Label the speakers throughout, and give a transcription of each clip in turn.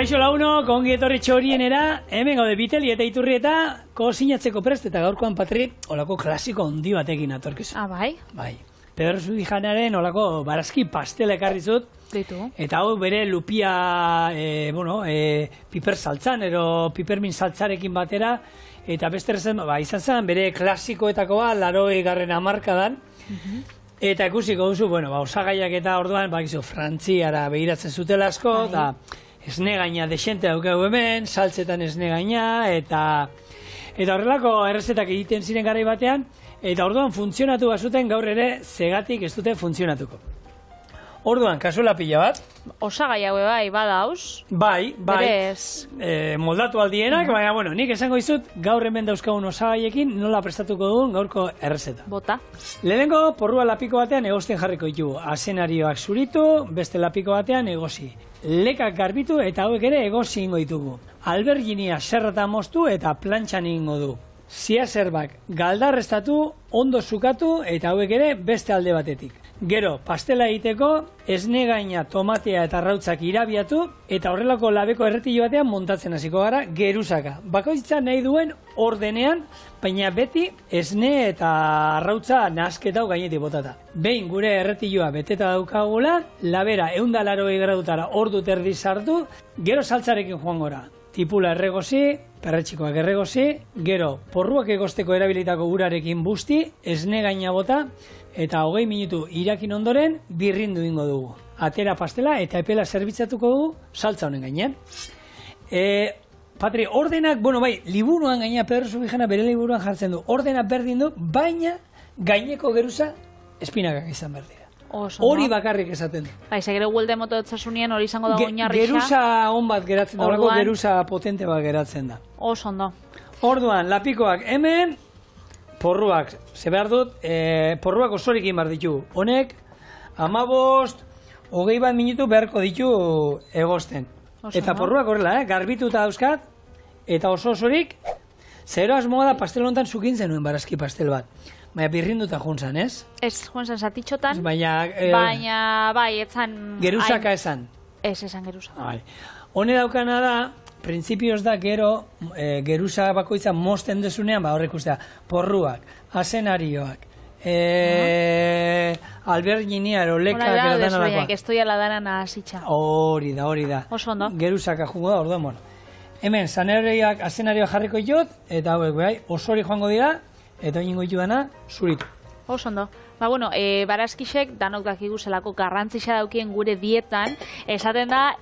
Speaker 1: Kaixo launo, kongi etorri txorienera, hemen gaude Biteli eta Iturrieta kozinatzeko prest eta gaurkoan Patri olako klasiko handi batekin atorkizu.
Speaker 2: Bai?
Speaker 1: Bai. Pedro Zubijanaren olako barazki pastela ekarri zut.
Speaker 2: Ditu.
Speaker 1: Eta hau bere lupia, piper saltzan, ero pipermin saltzarekin batera, eta beste rezen, izan zen, bere klasikoetakoa, 80. hamarkadan. Eta ikusiko duzu, osagaiak eta orduan, Frantziara behiratzen zutela asko, eta esne gaina desente daukagu hemen, saltzetan esne gaina, eta horrelako errezetak egiten ziren garai batean, eta orduan funtzionatu bazuten gaur ere zegatik ez dute funtzionatuko. Orduan, kasuela pila bat.
Speaker 2: Osagai haue bai, badauz.
Speaker 1: Bai. Moldatu aldienak, baina, nik esango izut, gaur hemen dauzkagun osagaiekin nola prestatuko dugun gaurko errezeta.
Speaker 2: Bota.
Speaker 1: Lehenengo, porrua lapiko batean egozten jarriko ditugu. Azenarioak zuritu, beste lapiko batean egozi. Lekak garbitu eta hauek ere egozi ingo ditugu. Alberginia serrata moztu eta plantxan ingo du. Zia zerbak galdarrestatu, ondo zukatu eta hauek ere beste alde batetik. Gero, pastela egiteko, esne gaina, tomatea eta arrautzak irabiatu, eta horrelako labeko erretillo batean montatzen hasiko gara geruzaka. Bakoitza nahi duen ordenean, baina beti esne eta arrautza nahasketa gainetik botata. Behin gure erretilloa beteta daukagula, labera 180 gradutara ordu terdi sartu, gero saltzarekin joan gora. Tipula erregozi, perretxikoak erregozi, gero porruak egosteko erabilitako urarekin busti, esne gaina bota, eta 20 minutu irakin ondoren birrindu ingo dugu. Atera pastela eta epela zerbitzatuko dugu saltza honen gainean. Patri, ordenak, liburuan gaina, Pedro Zubijana bere liburuan jartzen du, ordenak berdin du, baina gaineko geruza espinakak izan berdira. Hori bakarrik esaten du.
Speaker 2: Baiza, gero huelde moto etzasunien hori izango dago oinarrixa.
Speaker 1: Geruza on bat geratzen da, horako geruza potente bat geratzen da.
Speaker 2: Oso ondo.
Speaker 1: Orduan, lapikoak hemen, porruak, ze behar dut, porruak osorikin behar ditu. Honek, 15, 20 minutu beharko ditu egosten. Eta porruak horrela, garbituta dauzkat, eta osorik, zero asmoa da pastel honetan zukintzen nuen barazki pastel bat. Baina birrinduta juntzan, ez?
Speaker 2: Ez, juntzan zatitxotan,
Speaker 1: baina
Speaker 2: bai, etzan...
Speaker 1: Geruzaka esan?
Speaker 2: Ez, esan geruzaka.
Speaker 1: Hone daukana da, printzipioz da gero, geruza bakoitza mozten dezunean, horrek ustea, porruak, azenarioak, alberginia, erolekak,
Speaker 2: desbainak, ez toia ladana nahazitxa.
Speaker 1: Hori da.
Speaker 2: Oso ondo.
Speaker 1: Geruzaka jungo da, orduan, hemen, azenarioak jarriko jot, eta hauek, osori joango dira, eta oingo ditu dana, zuritu.
Speaker 2: Oso ondo. Barazkixek danok dakigu zelako garrantzia daukien gure dietan, esaten da,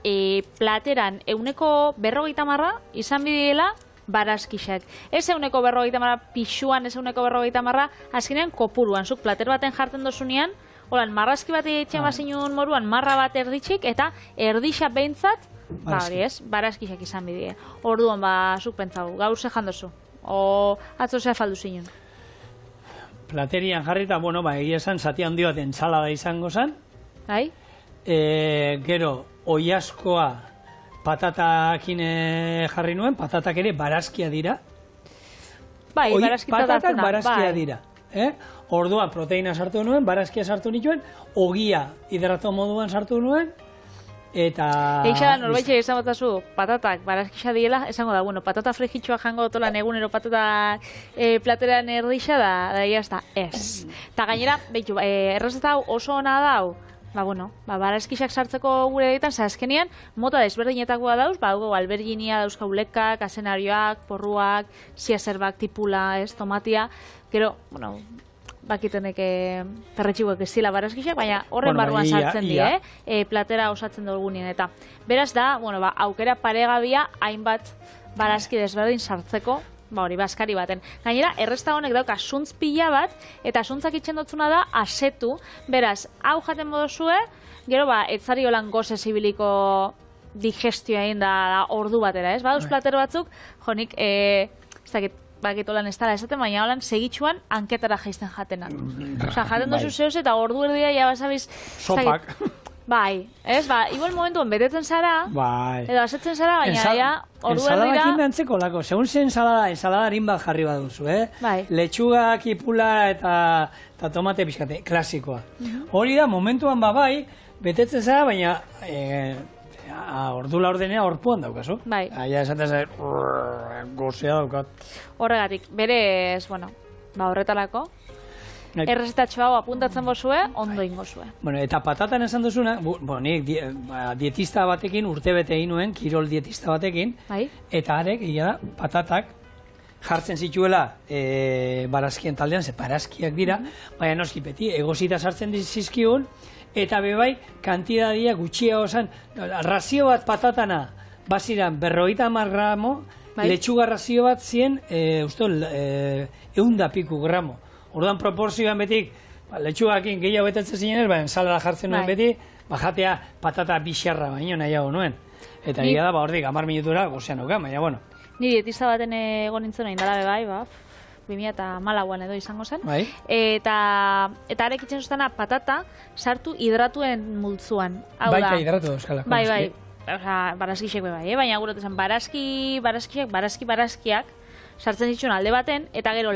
Speaker 2: plateran 50% izan bidiela barazkixek. Ez 50% pixuan, ez 50% azkenean kopuruan. Zuk plater baten jartzen dozunean, holan, marrazki bat egiten bazinun moruan, marra bat erditxik, eta erdixa behintzat, barazkixek izan bidie. Orduan, zuk pentsau, gaur ze jandozu. O atzo ze faldu zinen.
Speaker 1: Platerian jarrita, egia esan, zati handi bat entsalada izango zen.
Speaker 2: Bai?
Speaker 1: Gero, oiaskoa patatakin jarri nuen, patatak ere barazkia dira.
Speaker 2: Bai,
Speaker 1: patatak barazkia dira. Orduan, proteina sartu nuen, barazkia sartu nituen, ogia hidrato moduan sartu nuen, eta...
Speaker 2: Eixa da, norbaitxe izan botazu, patatak, barazkixa diela, esango da, patata frigitxoa jango dotolan egunero patata plateran erdixa da jazta, ez. Ta gainera, behitu, errezeta hau oso ona dau, barazkixak sartzeko gure ditan, azkenean, mota desberdinetakoa dauz, alberginia dauzka ulekak, azenarioak, porruak, ziazerbak, tipula, tomatia, gero, bakitenek perretxikoek ez zila barazkixak, baina horren barruan sartzen di, platera osatzen dugunin. Eta beraz da, aukera paregabia hainbat barazki desberdin sartzeko, baskari baten. Gainera, errezta honek dauka suntz pila bat, eta suntzak itxen dutzuna da asetu, beraz, hau jaten bodozue, gero etzari holan goze zibiliko digestioa egin da ordu batera, ez? Baduz plater batzuk, jonik, ez dakit, bakitolan ez dara esaten, baina holan segitxuan anketara jaizten jatenak. Osa, jaten dozu zehoz eta ordu erdia, ja basabiz...
Speaker 1: Sopak.
Speaker 2: Bai, ez, igual momentuan betetzen zara, edo asetzen zara, baina ja, ordu erdira...
Speaker 1: Ensaladak indantzeko lako, segun zen ensaladarin bat jarri baduzu, Letxuga, kipula eta tomate pixkate, klasikoa. Hori da, momentuan betetzen zara, baina ordu laurdenea orpuan daukazu.
Speaker 2: Bai.
Speaker 1: Aia esatez, gozea daukat.
Speaker 2: Horregatik, berez, bueno, horretarako, errezetatxo hau apuntatzen bozue, ondo ingo zue.
Speaker 1: Bueno, eta patatan esan duzuna, nik dietista batekin, urtebete egin nuen, kirol dietista batekin, eta arek, egia da, patatak jartzen zituela barazkien taldean, ze barazkiak dira, baina noski beti, egosita sartzen dizizkigun, eta bebai, kantidadia gutxia osan, razio bat patatana, baziran, 50 gramo, letxuga razio bat zien, uste, 100 piku gramo. Orduan proporzioan betik, letxugakin gehiago betetzen zinenez, ensalada jartzen nuen beti, jatea patata bixarra baino nahiago nuen. Eta egia da, hordik, 10 minutura gozean oka, baina, bueno.
Speaker 2: Ni dietista baten egon nintzen nahi dala bebai, 2014an edo izango zen. Eta arek itzen zuztana patata sartu hidratuen multzuan.
Speaker 1: Baita hidratu euskala.
Speaker 2: Bai, barazkixek bebai, baina gurotezen barazkiak, sartzen dituen alde baten, eta gero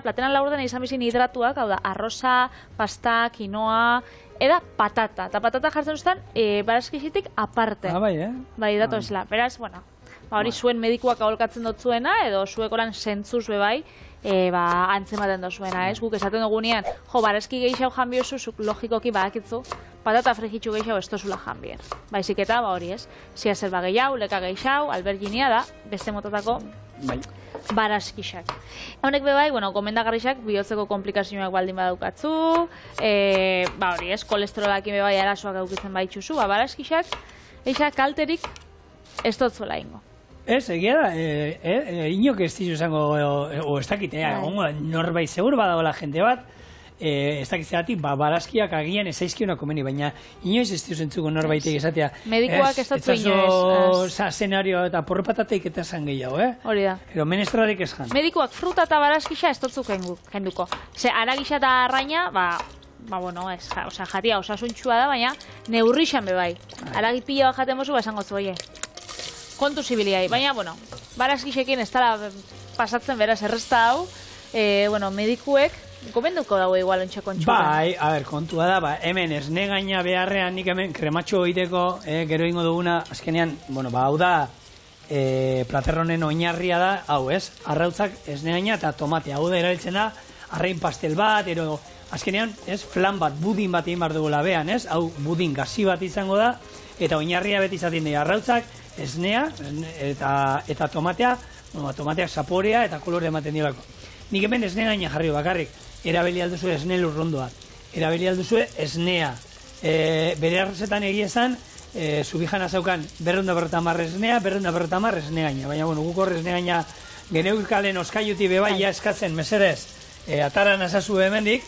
Speaker 2: platenan laurdena izan bizin hidratuak, hau da, arroza, pasta, quinoa, eta patata. Eta patata jartzen duzten, barazkixitik aparte. Bai, hidratu esela. Beraz, bueno, hori zuen medikuak aholkatzen dutzuena, edo zuekoran zentzuz bebai, antzematen dozuena, ez? Guk esaten dugunean, barazki gehiago janbiozu, zuk logikoki badakitzu, patata frijitxu gehiago ez tozula janbien. Baizik eta, hori ez, zia zerba gehiago, leka gehiago, alberginia da, beste motatako barazkixak. Honek bebai, gomendagarrixak, bihotzeko komplikazioak baldin badaukatzu, hori ez, kolesterolakin bebai arazoak aukitzen baitxuzu, barazkixak, eixak kalterik ez dutzuela ingo.
Speaker 1: Ez, egia da, inok ez dizu zango, o ez dakitea, norbait segur badagoela jente bat, ez dakitzeratik, barazkiak agian ez aizkiona komeni, baina inoiz ez dizu entzuko norbaitek esatea.
Speaker 2: Medikuak ez dutzu inoiz.
Speaker 1: Zenarioa eta porro patateik eta zan gehiago,
Speaker 2: Hori da.
Speaker 1: Ero menestrarik ez jan.
Speaker 2: Medikuak fruta eta barazkixa ez dutzu jenduko. Ze, aragisa eta arraina, jatia osasuntxua da, baina neurrixan bebai. Aragi pila bat jaten bozu, esango zu, kontu zibiliai. Baina, barazkixekin ez dara pasatzen beraz errezta hau, medikuek gomenduko dago igual ontsa kontxuran.
Speaker 1: Bai, kontua da, hemen esne gaina beharrean nik hemen krematxo egiteko, gero ingo duguna, azkenean, hau da, platerronen oinarria da, hau ez, arrautzak esne gaina eta tomatea, hau da erabiltzen da, arrein pastel bat, azkenean, flan bat, budin bat egin bar dugula behan, hau budin gazi bat izango da, eta oinarria beti izaten dira, arrautzak, esnea eta tomatea, tomateak zaporea eta kolore ematen diolako. Nik hemen esne gaina jarri bakarrik, erabili alduzu esne lurrondoa, erabili alduzu esnea, bere arrezetan egiezan, zubijan azaukan 250 esnea, 250 esne gaina, baina guk horre esne gaina geneukalen oskaiuti bebaia eskatzen meserez, ataran azazu hemendik,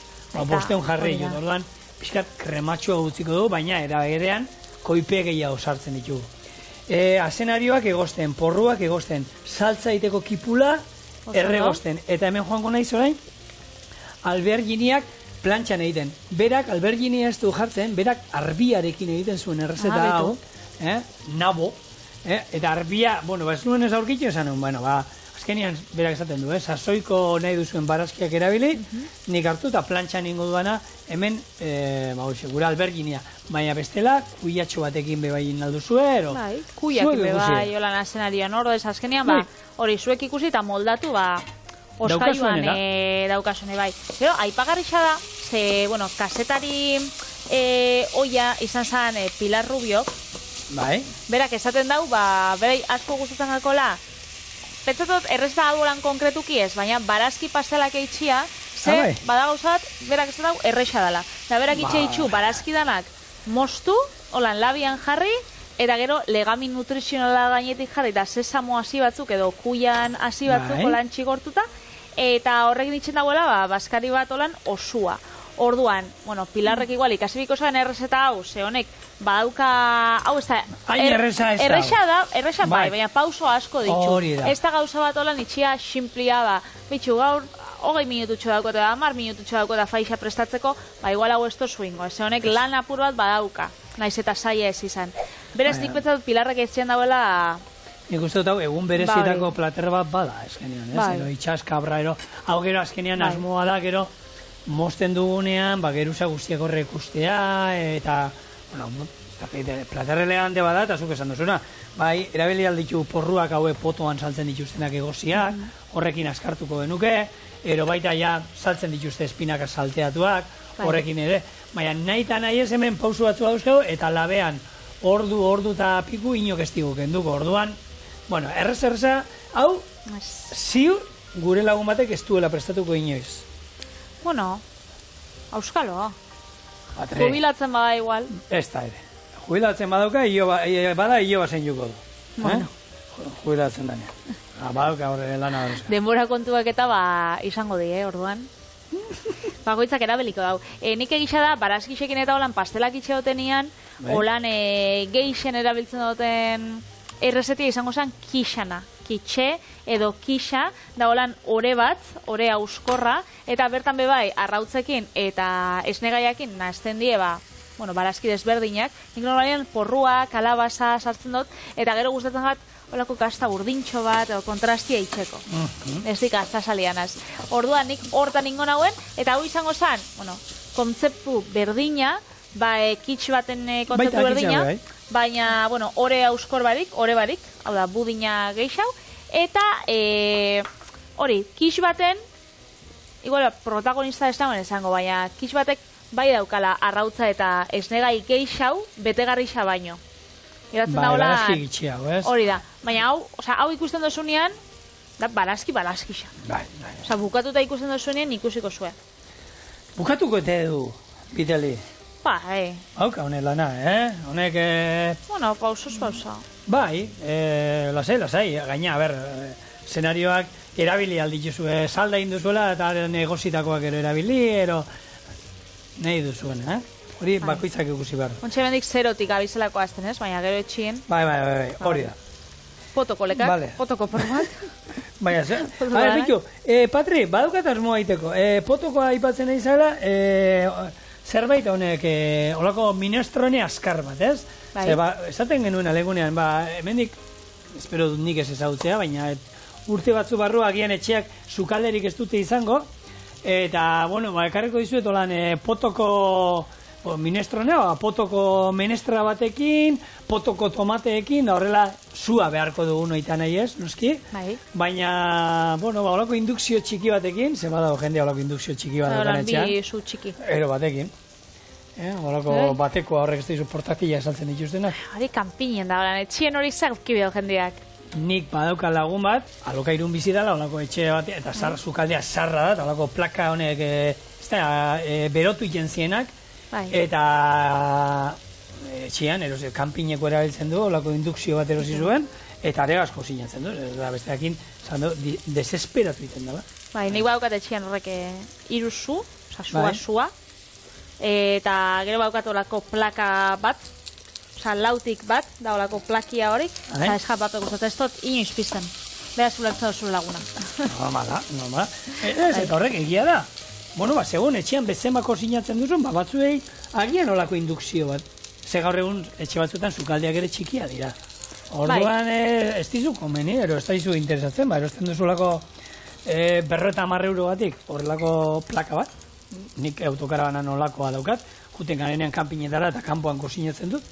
Speaker 1: bosteun jarri, orduan, pixkat krematxoa gutziko du, baina eraberean koipe gehiago sartzen ditugu. Azenarioak egosten, porruak egosten, saltza egiteko kipula erregosten. Eta hemen joango naiz orain, alberginiak plantxan egiten. Berak alberginia ez du jartzen, berak arbiarekin egiten zuen errezeta hau, nabo, eta arbia, ez nuen ez aurkitxo esan nuen, azkenian berak esaten du, sasoiko nahi duzuen barazkiak erabili, nik hartu eta plantxan ingo duana, hemen, gura alberginia. Baina bestela, kuiatxo batekin bebain alduzue, ero?
Speaker 2: Bai, kuiakin bebai, holan azenarian, azkenian, hori zuek ikusi eta moldatu, oskaiuan daukasune bai. Gero, aipagarrixa da, ze, kasetari oia izan zen Pilar Rubiok, berak esaten dau, berai asko gustatzen gakola, pentsatot errezta alboran konkretuki ez, baina barazki pastelak eitxia, ze, badagauzat, berak ez dau erresa dela. Eta berak itxe itxu barazki danak mostu, holan labian jarri, eta gero legamin nutrizionala gainetik jarri, eta sesamo hasi batzuk, edo kuian hasi batzuk, holan txigortuta, eta horrek ditzen dagoela, baskari bat holan osua. Orduan, Pilarrek igual ikasibiko zuen errezeta hau, ze honek, badauka, hau ez da, erresa bai, baina pauso asko ditxu. Ez da gauza bat holan itxia xinplia bitxu gaur, 20 minututxo dauko eta 10 minututxo dauko eta faixa prestatzeko, igual hau ez tozu ingo, ze honek lan apur bat badauka, naiz eta saia ez izan. Beraz, nik betzat Pilarrek ez dauela...
Speaker 1: Nik uste dut, egun berezitako plater bat bada, eskenean, ez? Itxas, kabra, hau gero azkenean asmoa da, gero, mosten dugunean, geruza guztiak horrek ustea, eta, plater elegante bada, eta zuk esan duzuna. Bai, erabili alditu porruak haue potoan saltzen dituztenak egosiak, horrekin askartuko genuke, ero baita ja saltzen dituzte espinaka salteatuak, horrekin ere. Baina nahi eta nahi ez hemen pausu batzu dauzkeu, eta labean ordu eta piku inok ez digu kenduko. Orduan, bueno, errez, hau, ziur gure lagun batek ez duela prestatuko inoiz.
Speaker 2: Bueno, auskalo. Jubilatzen bada igual.
Speaker 1: Ez da ere. Jubilatzen badauka, bada hilo bazen juko du.
Speaker 2: Bueno.
Speaker 1: Jubilatzen danean. Badauka horre lana horrezka.
Speaker 2: Denbora kontuak eta izango di, orduan. Bakoitzak erabeliko dau. Nik egisa da, barazkixekin eta holan pastelak itxe dutenian, holan geixen erabiltzen duten errezetia izango zen kixana. Kitxe edo kixa, da holan ore bat, ore auskorra, eta bertan bebai arrautzekin eta esnegaiakin nazten die, barazki desberdinak, nik normalian porrua, kalabasa sartzen dut, eta gero gustatzen bat, holako kasta urdintxo bat, edo kontrastia itxeko. Ez dik azta salianaz. Orduan nik hortan ingo nauen, eta hau izango zen, kontzeptu berdina, kitx baten kontzeptu berdina, baina, ore auskor barik, hau da, budina geixau, eta hori, kitx baten, igual, protagonista ez dagoen esango, baina kitx batek bai daukala arrautza eta esnegai geixau betegarrixa baino. Iratzen daula...
Speaker 1: Barazki gitxia, ez?
Speaker 2: Hori da. Baina hau ikusten dozunean, da barazkixa.
Speaker 1: Bai.
Speaker 2: Bukatuta ikusten dozunean ikusiko zuen.
Speaker 1: Bukatuko ete du, Biteli. Hauka, honek lana, Honek...
Speaker 2: Bueno, pausa.
Speaker 1: Bai, lasai. Gaina, zenarioak erabili aldituzu, salda induzuela eta negozitakoak ero erabili, nahi duzuen, Hori bakoitzak ikusi behar.
Speaker 2: Ontxe bendik zerotik abizelako azten, ez? Baina gero etxien...
Speaker 1: Bai, hori da.
Speaker 2: Potoko lekak, potoko porruak.
Speaker 1: Baina, bitu, Patri, badukat asmoa aiteko. Potoko aipatzen nahi zela, zerbait honek, holako minestrone askar bat, ez? Esaten genuen alegunean, hemendik, espero dut nik ez ezagutzea, baina urte batzu barru agian etxeak sukalderik ez dute izango, eta, ekarriko dizuet, holan, potoko minestronea, potoko menestra batekin, potoko tomateekin, da horrela zua beharko dugu noitan nahi ez, noski? Baina, holako indukzio txiki batekin, ze badago jende holako indukzio txiki bat dukan etxean.
Speaker 2: Bi zu txiki.
Speaker 1: Ero batekin. Holako bateko horrek ez dizu portatila esaltzen dituztenak.
Speaker 2: Hori kanpinen da, etxien hori zauki behar jendeak.
Speaker 1: Nik badauka lagun bat, alokairun bizi dela, holako etxe bat, eta sukaldea sarra da, holako plaka honek, berotu iten zienak, eta etxean, kanpineko erabiltzen du, olako indukzio bat erosi zuen, eta ere asko sinatzen du, besteakin, desesperatu iten dela.
Speaker 2: Nik baukat etxean horrek iruzu, sua, eta gero baukat olako plaka bat, lautik bat, da olako plakia horik, eta ez japatu gustatzen, ez dut inoiz pizten, beraz ulertzen duzu laguna.
Speaker 1: Normala. Eta horrek egia da. Segun etxean bezemako sinatzen duzun, batzuei agian olako indukzio bat. Ze gaur egun etxe batzuetan sukaldeak ere txikia dira. Orduan ez dizu komeni, ez dizu interesatzen, erosten duzulako 50 euro batik, horrelako plaka bat. Nik autokarabanan olakoa daukat, juten garenean kanpinetara eta kanpoan kosinatzen dut.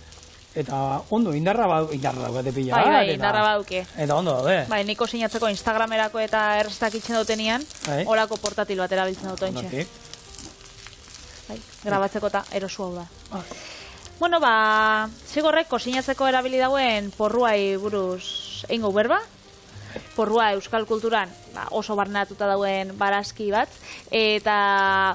Speaker 1: Eta ondo, indarra daukate pila.
Speaker 2: Indarra baduke.
Speaker 1: Eta ondo daude.
Speaker 2: Nik kosinatzeko Instagramerako eta errestak itxen dutenian, horako portatil bat erabiltzen dut ontxe. Grabatzeko eta erosu hau da. Zigorrek kosinatzeko erabili dauen porruai buruz eingo berba. Porrua euskal kulturan oso barneratuta dauen barazki bat. Eta...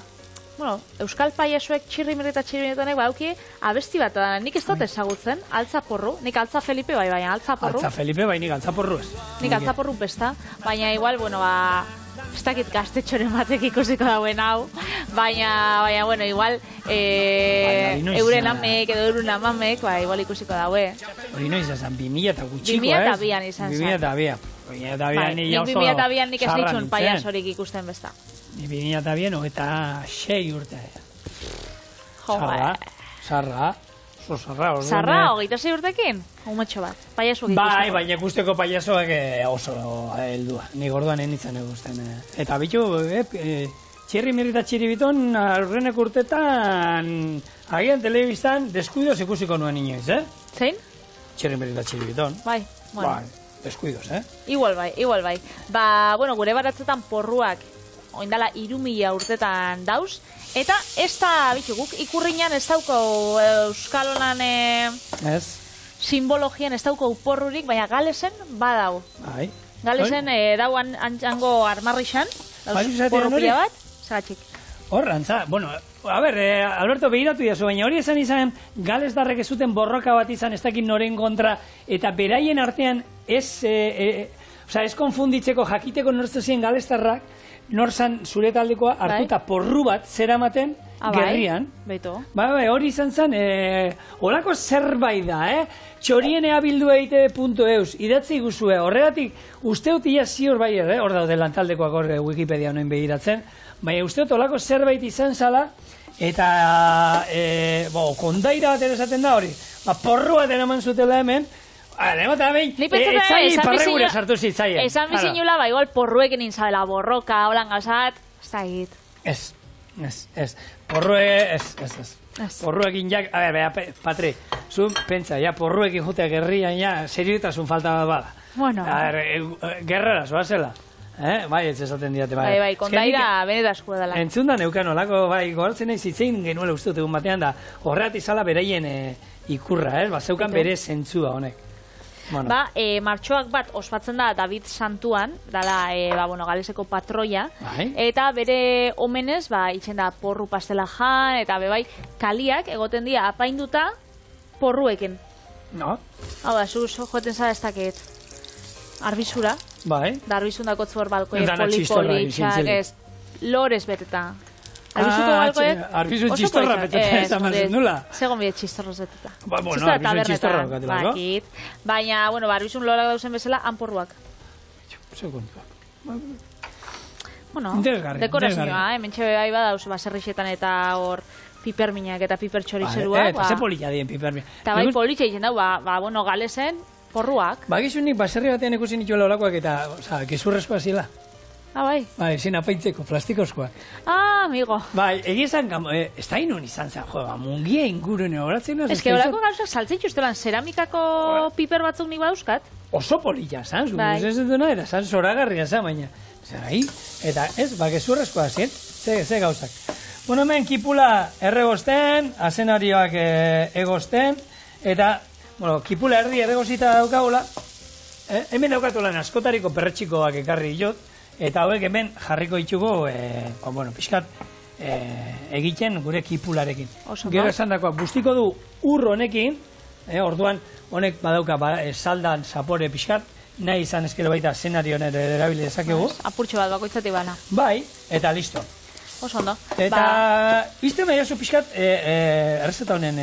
Speaker 2: euskal paiasuek txirrimir eta txirrimiretanek bauki abesti bat, nik ez dut ezagutzen, altza porru, nik altza Felipe baina altza porru.
Speaker 1: Altza Felipe nik altza porru ez.
Speaker 2: Nik altza porru besta, baina igual, ez dakit gaztetxoren batek ikusiko dauen hau, baina, igual, euren amek edo euren amamek, igual ikusiko daue.
Speaker 1: Hori noiz izan, 2000 eta gutxiko,
Speaker 2: 2002an izan zen.
Speaker 1: 2002an
Speaker 2: nik 2002an nik ez ditxun paiasorik ikusten besta.
Speaker 1: 2002an, eta 6 urte. Sarra.
Speaker 2: Sarra, 26 urtekin? Umetxo bat, paiasoak ikusteko.
Speaker 1: Baina ikusteko paiasoak oso heldua. Nik orduan enitzen ikusten. Eta bitu, Txirri eta txiribiton, aurrenek urtetan, agian telebistan, deskuidoz ikusiko nuen inoiz,
Speaker 2: Zein?
Speaker 1: Txirri eta txiribiton.
Speaker 2: Bai, bueno.
Speaker 1: Bai, deskuidoz,
Speaker 2: Igual bai. Bueno, gure baratzetan porruak, oindala 3000 urtetan dauz, eta ez da, guk ikurriñan ez dauko Euskal Honan simbologian ez dauko porrurik, baina Galesen badau.
Speaker 1: Bai.
Speaker 2: Galesen dauan antxango armarrixan, dauz porru pila bat, zagatik.
Speaker 1: Horrantza, bueno, a ber, Alberto, behiratu jazu, baina hori izan Gales darrek ez zuten borroka bat izan ez dakit noren kontra, eta beraien artean ez konfunditzeko jakiteko nortzu ziren galestarrak, norzan zure taldekoa hartuta porru bat zeramaten gerrian. Bai, hori izan zen, holako zerbait da, txorien eabildu eite.eus, idatzi guzue, horregatik, usteut ia ziur bai, hor daude lantaldekoak hor Wikipedia honen behiratzen, baina usteut holako zerbait izan zala, eta kondaira bat esaten da hori, porru bat eraman zutela hemen, etzai parregura sartu zitzaien.
Speaker 2: Esan bizinula, igual porruekin inzabela borroka, holan gauzat, ez da egit.
Speaker 1: Ez. Porruekin jak, a ber, Patri, zu pentsa, porruekin jutea gerrian, seriotasun falta bat bada.
Speaker 2: Bueno.
Speaker 1: Gerrara, zoazela. Bai, ez esaten diate, bai.
Speaker 2: Bai, kondaira benetazkoa dela.
Speaker 1: Entzundan eukan olako, bai, goratzen nahi zitzein genuela uste dut egun batean da, horreat izala beraien ikurra, zeukan bere zentzua honek.
Speaker 2: Martxoak bat ospatzen da David Santuan, dala, Galeseko patroia, eta bere omenez, itxen da porru pastela jan, eta bebai, kaliak egoten dira apainduta porruekin.
Speaker 1: No.
Speaker 2: Hau da, zuz, joeten zara ez dakit. Arbizura.
Speaker 1: Bai.
Speaker 2: Da arbizun dako zuer balkoe, poli-poli, txak, ez, lorez beteta. Arbizuko balkoek...
Speaker 1: Arbizun txistorra beteta ez amazen nula.
Speaker 2: Segon bide txistorroz beteta.
Speaker 1: Bueno, arbizun txistorra okatelako.
Speaker 2: Baina, arbizun lorak dauzen bezala, hanporruak.
Speaker 1: Segunduak.
Speaker 2: Bueno, dekorazioa, mentxe bai badauz, baserrixetan eta hor piperminak eta pipertxorizeruak.
Speaker 1: Eta ze polita dien piperminak.
Speaker 2: Eta bai politxa izan dau, Galesen porruak.
Speaker 1: Bagizunik, baserri batean ikusi nituela olakoak eta, gezurrezkoa zila.
Speaker 2: Bai.
Speaker 1: Bai, zin apaitzeko, plastikozkoa.
Speaker 2: Amigo.
Speaker 1: Bai, egizan, ez da inon izan zen, mungia ingurune horatzen.
Speaker 2: Ez que horako gauzak saltzen justelan, ceramikako piper batzuk nik badauzkat.
Speaker 1: Oso polilla zan, ez duna, eta zan zoragarria zan, baina. Eta ez, gezurrezkoa zin, ze gauzak. Bueno, hemen kipula erregosten, azenarioak egosten, eta, kipula erdi erregozita daukagula, hemen daukatulan askotariko perretxikoak ekarri jot, eta hauek hemen jarriko ditugu, pixkat egiten gure kipularekin. Gero esan dakoa, bustiko du ur honekin, orduan honek badauka saldan zapore pixkat, nahi izan ezkero baita zenarioan erabili dezakegu.
Speaker 2: Apurtxo bat bakoitzati bana.
Speaker 1: Bai, eta listo.
Speaker 2: Oso ondo.
Speaker 1: Eta izte maiazu pixkat, errezeta honen,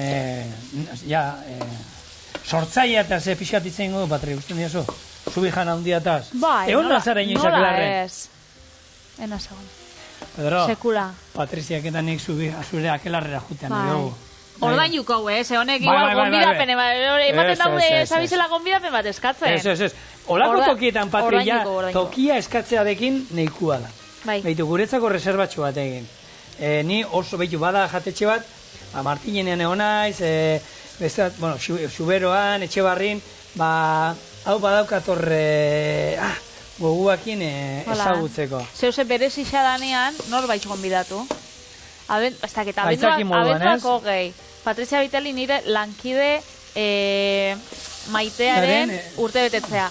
Speaker 1: sortzaia eta ze pixkat itzen godu, Patri, usten diazu? Zubi jana hundiataz.
Speaker 2: Bai,
Speaker 1: nola ez?
Speaker 2: Ena segon.
Speaker 1: Pedro,
Speaker 2: sekula.
Speaker 1: Patriziak eta nik zure akelarrera jutean.
Speaker 2: Ordain juko, honek igual gonbidapen, ematen daude zabizela gonbidapen bat eskatzen.
Speaker 1: Ez. Olako tokietan, Patri, tokia eskatzeadekin neikua da. Beitu, guretzako reserbatxo bat egin. Ni oso, bada jatetxe bat, Martinenean egon naiz, Xuberoan, Etxebarrin, hau badaukat horre goguakin ezagutzeko.
Speaker 2: Zeuze berez isadanean, nor baitz gonbidatu? Abenduak hogei. Patrizia Vitali nire lankide maitearen urte betetzea.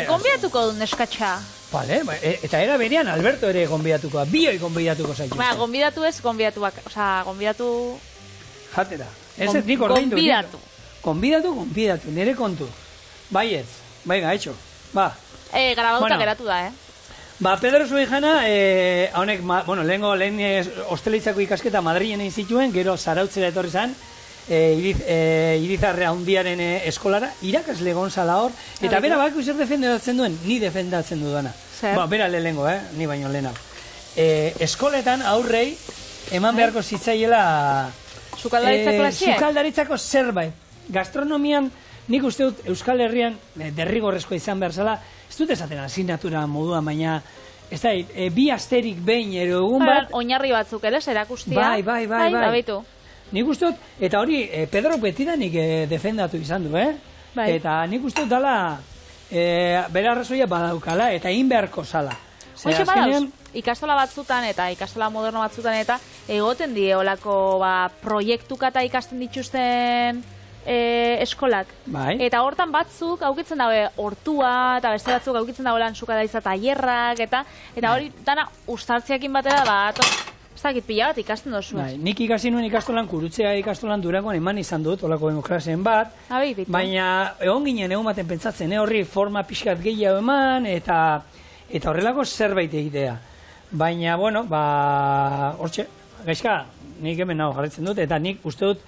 Speaker 2: Gonbidatuko du neskatxa?
Speaker 1: Vale, eta era berean Alberto ere gonbidatuko, bioi gonbidatuko zaitu.
Speaker 2: Gonbidatu ez, gonbidatu...
Speaker 1: Jatera. Ez ez, nik ordaindu. Gonbidatu, nire kontu. Baietz, gaitxo.
Speaker 2: Grabaduta geratu da,
Speaker 1: Pedro Zuijana, honek, lehen hostelitzako ikasketa Madrilen egin zituen, gero Zarautzera etorri zen, Irizarre handiaren eskolara, irakasle gonzala hor, eta bera bako zer defendatzen duen, ni defendatzen dudana. Bera lehengo, ni baino lehena. Eskoletan aurrei, eman beharko zitzaiela sukaldaritzako zerbait. Gastronomian, nik uste dut Euskal Herrian derrigorrezkoa izan behar zela, ez dut esaten asignatura moduan, baina ez da, bi asterik behin ero egun bat.
Speaker 2: Oinarri batzuk ere, erakustia.
Speaker 1: Bai.
Speaker 2: Babitu.
Speaker 1: Nik ustot, eta hori, Pedro betidanik defendatu izan du,
Speaker 2: Bai.
Speaker 1: Eta nik ustot dala, bera arrazoia badaukala, eta egin beharko zala.
Speaker 2: Hoxe badauz, ikastola batzutan eta ikastola moderno batzutan eta egoten die olako proiektuka eta ikasten dituzten eskolak.
Speaker 1: Bai.
Speaker 2: Eta hortan batzuk aukitzen daue hortua, eta beste batzuk aukitzen daue lan sukadaitza tailerrak, eta hori dana ustartziakin batera, ez dakit pila bat ikasten dozu.
Speaker 1: Bai, nik ikasi nuen ikastolan, Kurutzea ikastolan Durangoan eman izan dut, olako demokrasien bat, baina egon ginen egon baten pentsatzen, horri forma pixkat gehiago eman, eta horrelako zerbait egitea. Baina, bueno, hortxe, gaizka, nik hemen nago jarretzen dut, eta nik uste dut,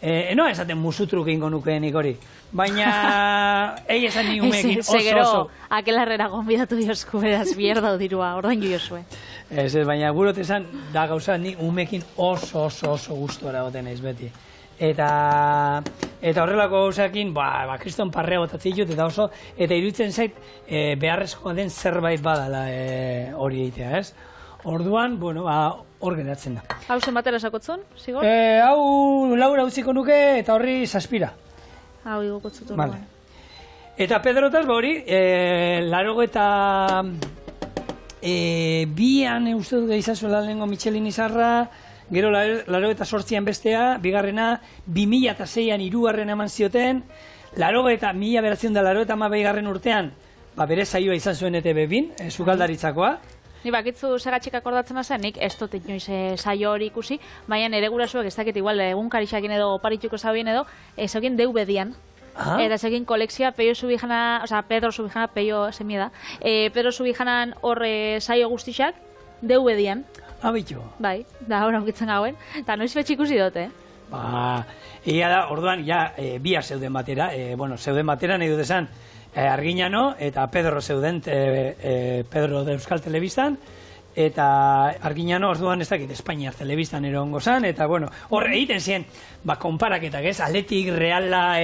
Speaker 1: enoa esaten musutruk ingo nukeenik hori. Baina, esan ni umeekin oso.
Speaker 2: Segero, akelarrera gonbidatu diosku beraz, bierda dirua, ordain diosue.
Speaker 1: Ez, baina gurot esan, da gauza, ni umeekin oso gustora goten naiz beti. Eta horrelako gauzakin, kriston parrea botatzen ditut, eta iruditzen zait, beharrezkoa den zerbait badala hori egitea, ez? Orduan, bueno, hor geratzen da.
Speaker 2: Hau zenbatera esakotzun, zigor?
Speaker 1: Hau laura utziko nuke eta horri zazpira.
Speaker 2: Hau igokotzutu.
Speaker 1: Vale. Eta Pedrotaz, hori, larogo eta bian uste dut gehizazuela lehenko Michelin izarra, gero larogo eta sortzian bestea, bigarrena 2006an hirugarren eman zioten, larogo eta 1982 urtean, bere saioa izan zuen ETV-bin, sukaldaritzakoa.
Speaker 2: Ni bakitzu segatxik akordatzen zen, nik ez dut inoiz saio hori ikusi, baina nire gurasuak ez dakit igual egunkarixakin edo oparituko zabien edo, ezagin DVD-an. Eta ezagin kolekzioa Pedro Subijana, Peio semia da, Pedro Subijanan hor saio guztixak DVD-an.
Speaker 1: Abitu.
Speaker 2: Bai, da hor aukitzen gauen, eta noiz betx ikusi dute.
Speaker 1: Egia da, orduan, bia zeuden batera, zeuden batera nahi dut esan, Arginano eta Pedro zeuden, Pedro de Euskal Telebistan, eta Arginano orduan ez dakit Espainiar Telebistan erongo zan, eta hor egiten ziren, konparaketak ez, Atletik, Reala,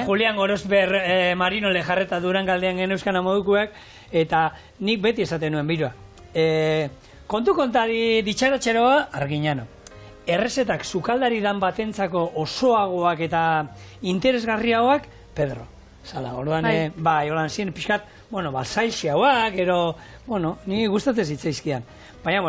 Speaker 1: Julian Gorosper, Marino Lejarreta Durangaldean geneuzkan modukuak, eta nik beti esaten nuen birua. Kontu kontari ditxaratxeroa, Arginano. Errezetak sukaldari dan batentzako osoagoak eta interesgarriagoak, Pedro. Zala, orduan, holan ziren pixkat, zailxiauak, ni gustatzen zitzaizkian. Baina,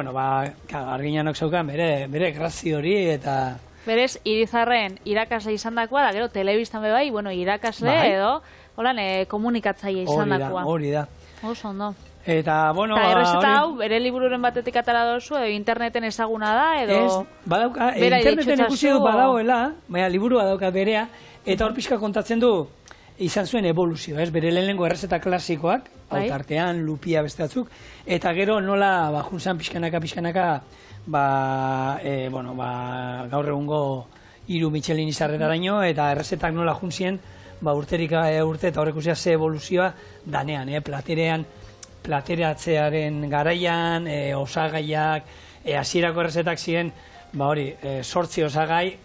Speaker 1: Arginanok zaukan bere grazio hori eta...
Speaker 2: Berez, Irizarren irakasle izan dakoa, da gero, telebistan bai, irakasle edo, holan, komunikatzaile izan dakoa.
Speaker 1: Hori da.
Speaker 2: Oso, ondo.
Speaker 1: Eta,
Speaker 2: errezeta hau, bere libururen batetik atara dozu, edo interneten ezaguna da, edo...
Speaker 1: Ez, badauka, interneten ikusi du badagoela, baina liburua dauka berea, eta hor pixka kontatzen du, izan zuen evoluzio, bere lehenengo errezeta klasikoak, autartean, lupia beste batzuk, eta gero nola junzan pixkanaka, gaur egungo 3 Michelin izarretaraino, eta errezetak nola junzien, urterik urte, eta horrek uzea ze evoluzioa danean, plateratzearen garaian, osagaiak, hasierako errezetak ziren, 8 osagai,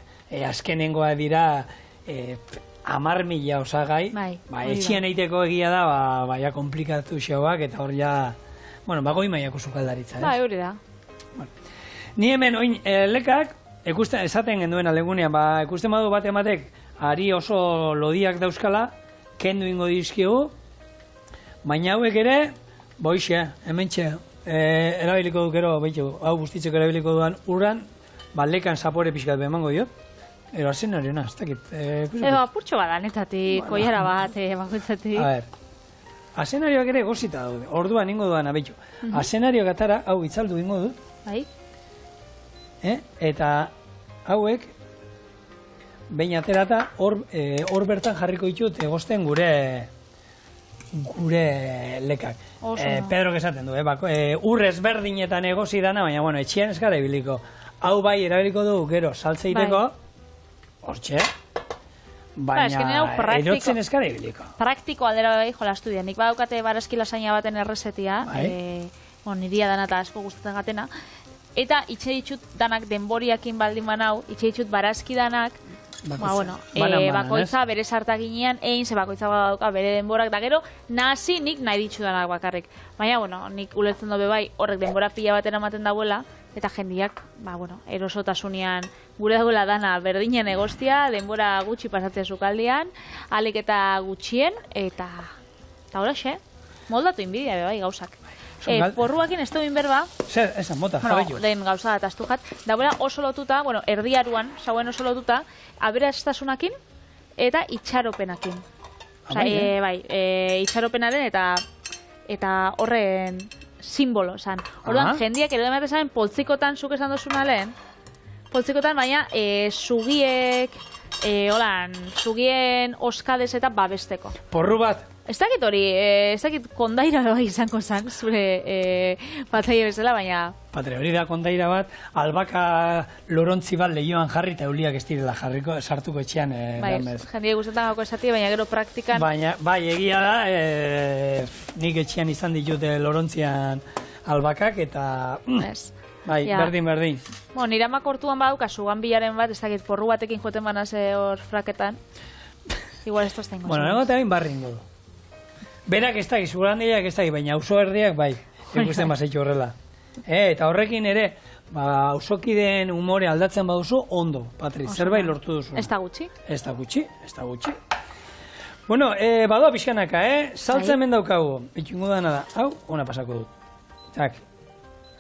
Speaker 1: azkenengoa dira, 10.000 osagai, etxian eiteko egia da, komplikatu xauak, eta hor ja, goi maiako sukaldaritza, ez?
Speaker 2: Hori da.
Speaker 1: Ni hemen, oin, lekak, esaten genduen alegunean, ikusten badu bat ematek, ari oso lodiak dauzkala, kendu ingo dizkigu, baina hauek ere, hementxe, erabiliko dukero, hau guztitzeko erabiliko duan urran, lekan zapore pixkat behemango diot, ero asenariona, ez dakit.
Speaker 2: Apurtxo badanetatik, koiara bat, bakoitzatik.
Speaker 1: A ber, asenarioak ere gozita daude, orduan ingo duan abetxo. Asenarioak atara, hau itzaldu ingo dut.
Speaker 2: Bai.
Speaker 1: Eta hauek, behin aterata, hor bertan jarriko ditut egozten gure lekak. Pedro esaten du, ur ezberdinetan egozi dana, baina, etxian ez gara ibiliko. Hau bai erabiliko du, gero, saltzeiteko, hortxe, baina erotzen ez gara ibiliko.
Speaker 2: Praktiko aldera bai, jola estudia. Nik badaukate barazki lasaina baten errezetia, niria dana eta asko gustatzen gatena, eta itxe ditut danak denboriakin baldin banau, itxe ditut barazki danak, bakoitza bere sartaginean egin, ze bakoitza badauka bere denborak, da gero, nahasi nik nahi ditsudanak bakarrik. Baina, nik ulertzen dobe bai, horrek denbora pila batera ematen dauela, eta jendiak, erosotasunean gure dagoela dana berdinen egostia, denbora gutxi pasatzea sukaldian, alik eta gutxien, eta horaxe, moldatu inbidia bai gauzak. Porruakin ez duin berba,
Speaker 1: zer, esan, mota, jarri
Speaker 2: lehen gauza eta astujat, dauela oso lotuta, erdiaruan, sauen oso lotuta, aberastasunakin eta itxaropenakin. Itxaropenaren eta horren simbolo, esan. Orduan, jendiak ere ematen zaren poltsikotan, zuk esan dozuna lehen, poltsikotan, baina sugiek, sugien oskadez eta babesteko.
Speaker 1: Porru bat?
Speaker 2: Ez dakit hori, ez dakit kondaira bai izango zen, zure patria bezala, baina...
Speaker 1: Patria, hori da kondaira bat, albaka lorontzi bat lehioan jarri eta euliak ez direla jarriko, sartuko etxean.
Speaker 2: Jendia guztetan gauko esati, baina gero praktikan...
Speaker 1: Bai, egia da, nik etxean izan ditute lorontzian albakak eta... Bai, berdin.
Speaker 2: Nire amak hortuan badauka, sugan bilaren bat, ez dakit porru batekin joten banaz hor fraketan. Igual ez tozten gozu.
Speaker 1: Nago eta bain barri ingo du. Berak ez dakit, zugurandiak ez dakit, baina auzo erdiak bai, ikusten bazaitu horrela. Eta horrekin ere, auzokideen umore aldatzen baduzu, ondo, Patri, zerbait lortu duzu.
Speaker 2: Ez da gutxi?
Speaker 1: Ez da gutxi. Bueno, badoa pixkanaka, saltza hemen daukagu. Itxungo dana da, hau, ona pasako dut. Tak,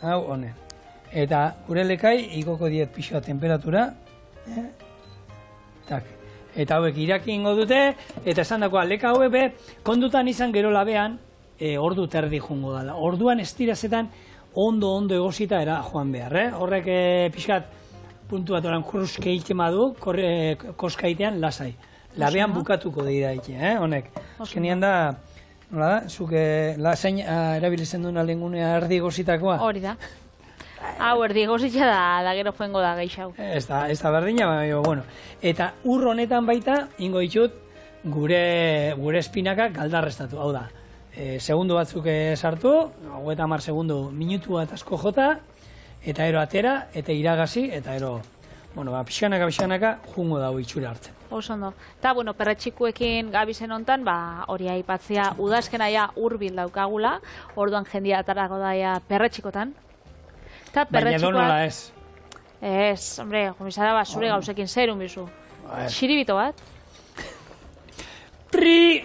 Speaker 1: hau, honen. Eta gure lekai, igoko diet pixoa temperatura. Tak. Eta hauek iraki ingo dute, eta esan dagoa, leka hauek be, kondutan izan gero labean, ordu terdi jungo dala. Orduan estirazetan ondo egosita era joan behar, Horrek pixkat puntu bat oran kurruske egiten badu, koskaitean lasai. Labean bukatuko dira egiten, honek. Azkenean da, nola da, zuke lasain erabilizen duen alengunea erdi egositakoa.
Speaker 2: Hori da. Hau, erdi egositza da gero joengo da geixau.
Speaker 1: Ez da berdina, bueno. Eta ur honetan baita, ingo ditut, gure espinaka galdarrestatu. Hau da, segundu batzuk sartu, 30 segundu minutu bat asko jota, eta ero atera, eta iragazi, eta ero, pixanaka, jungo dago itxura hartzen.
Speaker 2: Oso ondo. Eta, perretxikuekin gabizen hontan, hori aipatzea, udazkena ja urbil daukagula, orduan jendia atarako daia perretxikotan.
Speaker 1: Baina donola ez.
Speaker 2: Ez, hombre, komisara zure gauzekin zerun bizu. Txiribito bat?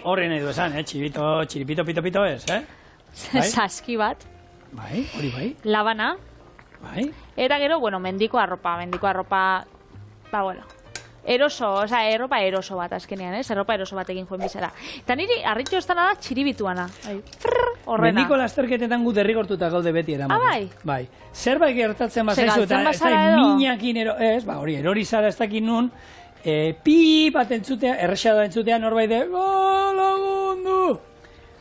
Speaker 1: Horren nahi du esan, txiripito, pito ez,
Speaker 2: Saski bat.
Speaker 1: Bai, hori bai.
Speaker 2: Labana.
Speaker 1: Bai.
Speaker 2: Eta gero, mendiko arropa, erropa eroso bat azkenean, erropa eroso batekin joen bizara. Eta niri, harritxo ez da txiribituana. Horrena.
Speaker 1: Mendiko lasterketetan gu derrigortuta gaude beti eraman.
Speaker 2: Bai?
Speaker 1: Bai. Zerbait gertatzen bazaizu eta ez da minakin hori erori zara ez dakin nun, pi bat entzutea, errexada entzutea norbait de, lagundu!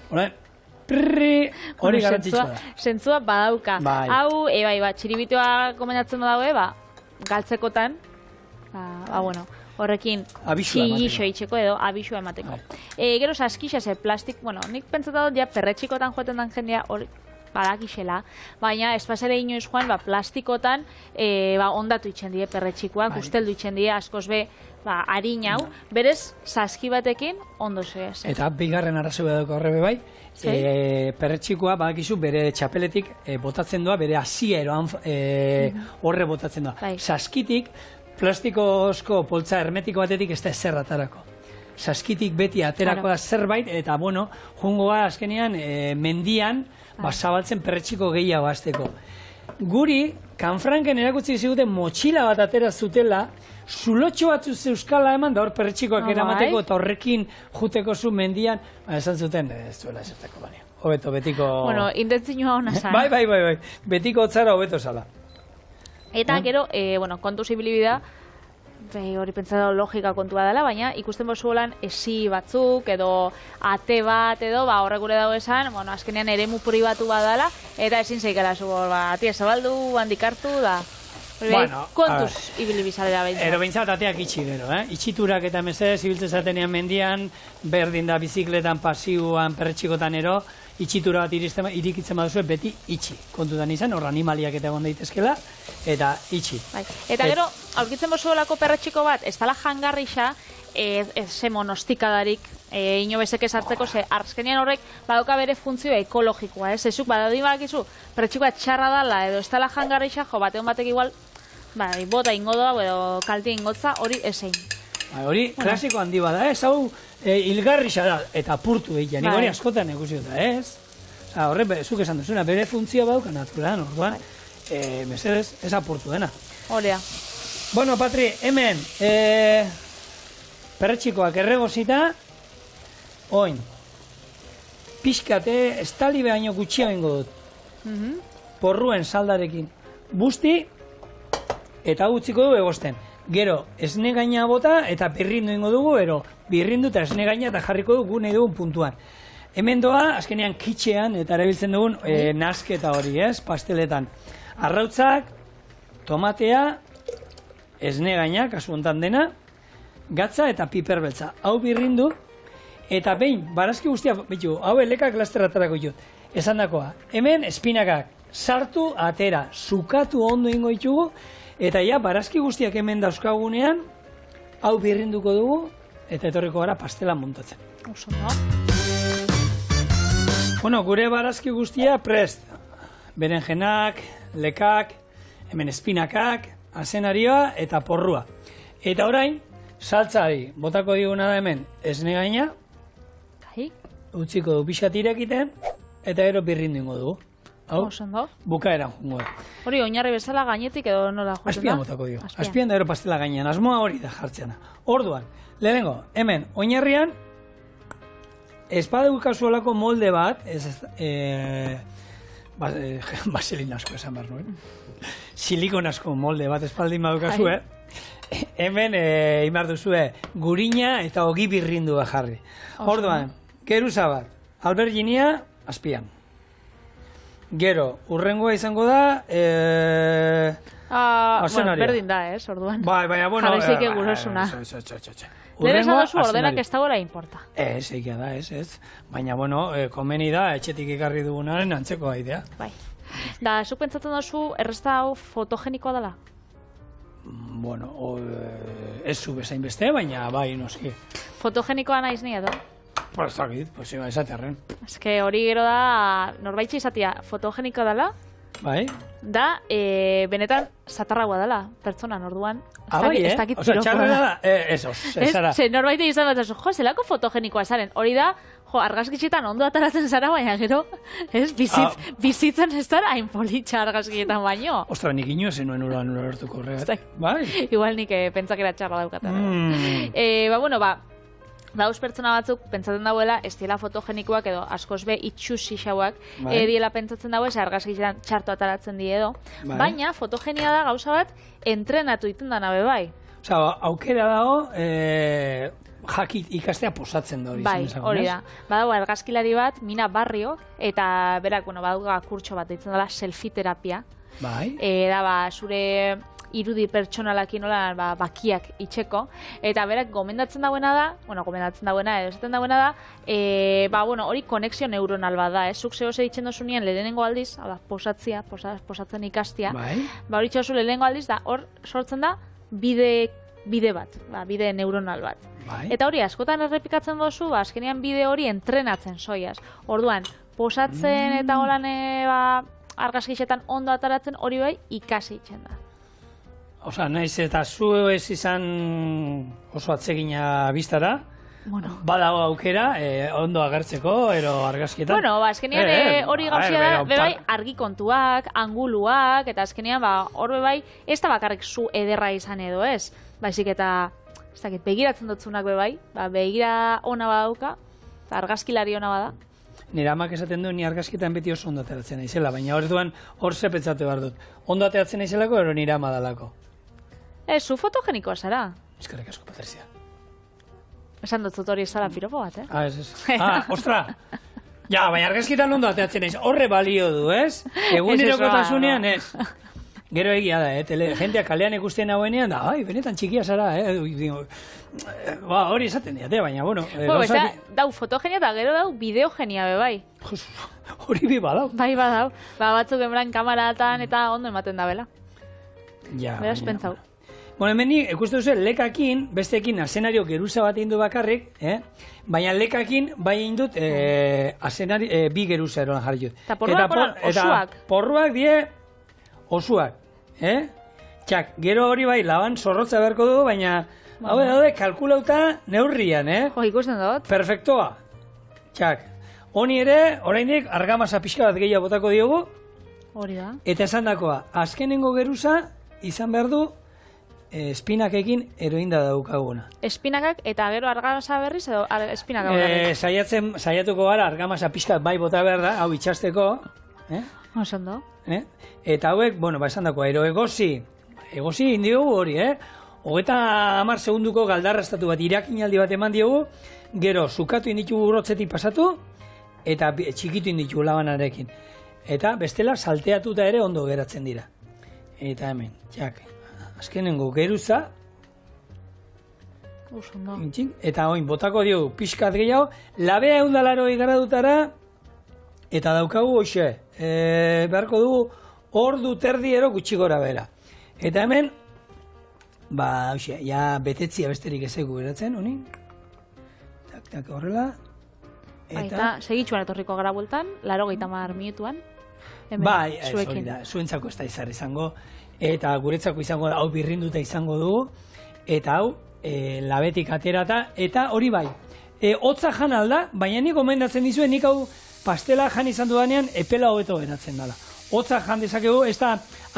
Speaker 1: Hori garantzitsua da.
Speaker 2: Sentzua badauka. Hau, txiribitoa komendatzen daue, galtzekotan, horrekin txilixo itxeko edo abisua emateko. Gero saskixa ze plastik, nik pentsatu dut ja perretxikotan joaten den jendea hori badakixela, baina espazere inoiz joan plastikotan ondatu itxen die perretxikoak, usteldu itxen die askoz be harin hau, berez saski batekin ondo segez.
Speaker 1: Eta bigarren arrazoa dauka horrebe bai, perretxikoa badakizu bere txapeletik botatzen doa, bere hasieroan horre botatzen doa. Saskitik, plastikozko poltza hermetiko batetik ez da ezer atarako. Saskitik beti aterako da zerbait, eta jungoa azkenean mendian zabaltzen perretxiko gehiago azteko. Guri, Kanfranken erakutsi ziguten motxila bat atera zutela, zulotxo batzu zeuskala eman da hor perretxikoak eramateko eta horrekin juteko zu mendian, esan zuten, ez duela esertako baina. Hobeto, betiko...
Speaker 2: Intentzinua hona zan.
Speaker 1: Bai, betiko otzara hobeto zala.
Speaker 2: Eta gero, kontu zibilibida, hori pentsatu logika kontua dela, baina ikusten bozu holan esi batzuk, edo ate bat, edo horrek gure dago esan, azkenean eremu pribatu bat dela, eta ezin zeikela zu, atia zabaldu, handik hartu, da... Kontuz ibilibizalera behintzat.
Speaker 1: Ero behintzat ateak itxi gero, itxiturak eta mesez, ibiltzen zatenean mendian, berdin da bizikletan, pasiuan, perretxikotan ero, itxitura bat irikitzen baduzue, beti itxi. Kontutan izan, hor animaliak eta egon daitezkela, eta itxi.
Speaker 2: Bai. Eta gero, aurkitzen bozuelako perretxiko bat, ez dala jangarrixa, ze monostikadarik, inobesek esartzeko, ze arzkenian horrek badoka bere funtzioa ekologikoa, ez? Ezuk, badodi badakizu, perretxikoa txarra dala, edo ez dala jangarrixa, jo, batean batek igual, bota ingo doa, edo kalti ingotza, hori ezein.
Speaker 1: Hori klasiko handi bada, ez? Hau hilgarrixa da, eta purtu egin, nik hori askotan ikusi dut, ez? Horre, zuk esan duzuna, bere funtzioa bauka naturalean, orduan, mesedez, ez apurtu dena.
Speaker 2: Horea.
Speaker 1: Bueno, Patri, hemen, perretxikoak erregozita, oin, pixkate, estali behaino gutxia bengo dut. Porruen saldarekin busti, eta utziko du egosten. Gero, esne gaina bota, eta birrindu ingo dugu, birrindu eta esne gaina eta jarriko dugu nahi dugun puntuan. Hemen doa, azkenean kitxean, eta erabiltzen dugun nasketa hori, ez, pasteletan. Arrautzak, tomatea, esne gaina, kasu hontan dena, gatza eta piper beltza. Hau birrindu, eta behin, barazki guztia, bitu, hau elekak lasterratarako jut. Esan dakoa, hemen espinakak sartu, atera, sukatu ondo ingo ditugu, eta ja, barazki guztiak hemen dauzkagunean, hau birrinduko dugu, eta etorriko gara pastela montatzen.
Speaker 2: Oso, no?
Speaker 1: Bueno, gure barazki guztia prest. Berenjenak, lekak, hemen espinakak, azenarioa eta porrua. Eta orain, saltzari, botako diguna da hemen esne gaina, utziko du pixat irekiten, eta gero birrindu ingo dugu. Hau, bukaeran jungo da.
Speaker 2: Hori, oinarri bezala gainetik edo nola jotzen da?
Speaker 1: Azpian botako dio. Azpian da gero pastela gainean. Asmoa hori da jartzeana. Orduan, lehenengo, hemen, oinarrian, espadeu kasualako molde bat, baselin asko esan behar nuen, silikon asko molde bat espaldin badukazu, hemen, imar duzue, gurina eta ogi birrindu jarri. Orduan, geruza bat, alberginia, azpian. Gero, urrengoa izango da,
Speaker 2: bueno, berdin da, orduan.
Speaker 1: Baina, bueno,
Speaker 2: jarrizik egurosuna. Lehen esan dozu ordenak ez dagoela importa.
Speaker 1: Egia da, ez. Baina, bueno, komeni da, etxetik ikarri dugunaren antzeko aidea.
Speaker 2: Bai. Da, zuk pentsatzen dozu, errezta hau fotogenikoa dela?
Speaker 1: Bueno, ez zu bezain beste, baina bai, noski.
Speaker 2: Fotogenikoa naiz ni edo?
Speaker 1: Pues zakit, pues iba esatearren.
Speaker 2: Ez que hori gero da, norbaitxe izatea, fotogenikoa dela,
Speaker 1: bai?
Speaker 2: Da, benetan satarragoa dela, pertsonan orduan.
Speaker 1: Bai, Osa, txarra da, ezara.
Speaker 2: Ze norbaite izan bat, jo, zelako fotogenikoa zaren. Hori da, jo, argazkitxetan ondo ataratzen zara, baina gero, bizitzen ez dara hain politxa argazkitxetan baino.
Speaker 1: Ostra, nik inoezen nuen uran urartuko horregat. Bai?
Speaker 2: Igual nik pentsakera txarra daukatan. Bueno, dauz pertsona batzuk pentsatzen dauela ez diela fotogenikoak edo askoz be itxusixauak diela pentsatzen daue, argazkitxetan txarto ataratzen die edo. Baina fotogenia da gauza bat entrenatu iten dana be bai.
Speaker 1: Osa, aukera dago jakit ikastea posatzen da hori.
Speaker 2: Bai, hori da. Badago argazkilari bat, Mina Barrio, eta berak, baduga kurtso bat ditzen dela selfie terapia.
Speaker 1: Bai.
Speaker 2: Da, zure irudi pertsonalakin nola bakiak itxeko, eta berak gomendatzen dauena edo esaten dauena da, hori konexio neuronal bat da, zuk zehose ditzen dozunean lehenengo aldiz, posatzen ikastia, hori txosu lehenengo aldiz, da hor sortzen da bide bat, bide neuronal bat. Eta hori askotan errepikatzen dozu, azkenean bide hori entrenatzen zoiaz. Orduan, posatzen eta holan argazkixetan ondo ataratzen hori bai ikasi itzen da.
Speaker 1: Osa, naiz eta zu ez izan oso atsegina biztara, badago aukera, ondo agertzeko, ero argazkietan.
Speaker 2: Bueno, azkenean hori gauzia da, bebai argi kontuak, anguluak, eta azkenean hor bebai, ez da bakarrik zu ederra izan edo ez. Baizik eta, ez dakit, begiratzen dutzunak bebai, begira ona badauka, argazkilari ona bada.
Speaker 1: Nire amak esaten du, ni argazkietan beti oso ondo ateratzen naizela, baina hor zepetzatu behar dut. Ondo ateratzen naizelako, ero nire ama dalako.
Speaker 2: Zu fotogenikoa zara.
Speaker 1: Eskerrik asko, Patricia.
Speaker 2: Esan dut hori zara piropo bat,
Speaker 1: ez. Ostra! Ja, baina argazkietan ondo ateratzen naiz. Horre balio du, ez? Egunerokotasunean, ez. Gero egia da, jentea kalean ikusten hauenean, da, ai, benetan txikia zara, hori esaten diate, baina, bueno.
Speaker 2: Dau fotogenia eta gero dau bideogenia, bai.
Speaker 1: Hori bi badau.
Speaker 2: Bai, badau. Batzuk enbran kamaratan eta ondo ematen da, bela.
Speaker 1: Ja.
Speaker 2: Beraz, pentsau.
Speaker 1: Bueno, hemen ikusten duzu, lekakin, besteekin asenario geruza bat egin du bakarrik, baina lekakin bai egin dut bi geruza eroan jarri dut.
Speaker 2: Eta porruak osuak.
Speaker 1: Porruak die osuak, Txak, gero hori bai, laban zorrotza beharko dugu, baina hau daude kalkulauta neurrian,
Speaker 2: Jo, ikusten dut.
Speaker 1: Perfektoa. Txak, honi ere, oraindik argamasa pixka bat gehiago botako diogu.
Speaker 2: Hori da.
Speaker 1: Eta esan dakoa, azkenengo geruza izan behar du espinakekin eroinda daukaguna.
Speaker 2: Espinakak eta gero argamasa berriz edo espinaka berriz?
Speaker 1: Saiatuko gara argamasa pixka bat bai bota behar da, hau itxasteko.
Speaker 2: Osondo.
Speaker 1: Eta hauek, bueno, esan dakoa, egosi indiogu hori, 30 segunduko galdarrastatu bat irakinaldi bat eman diogu, gero zukatu inditugu urrotzetik pasatu, eta txikitu inditugu labanarekin. Eta bestela salteatuta ere ondo geratzen dira. Eta hemen, txak, azkenengo geruza, eta oin, botako diogu pixkat gehiago, labea 180 gradutara, eta daukagu hoxe, beharko dugu ordu terdiero gutxi gora bera. Eta hemen, hoxe, ja betetzia besterik ezeko geratzen, honi. Tak, horrela.
Speaker 2: Eta segitxuan etorriko gara bueltan, 80 minutuan.
Speaker 1: Bai, hori da, zuentzako ez da izango, eta guretzako izango da, hau birrinduta izango dugu, eta hau, labetik aterata, eta hori bai, hotza jan alda, baina nik gomendatzen dizuen, nik hau pastela jan izan dudanean, epela hobeto geratzen dela. Hotza jan dezakegu, ez da,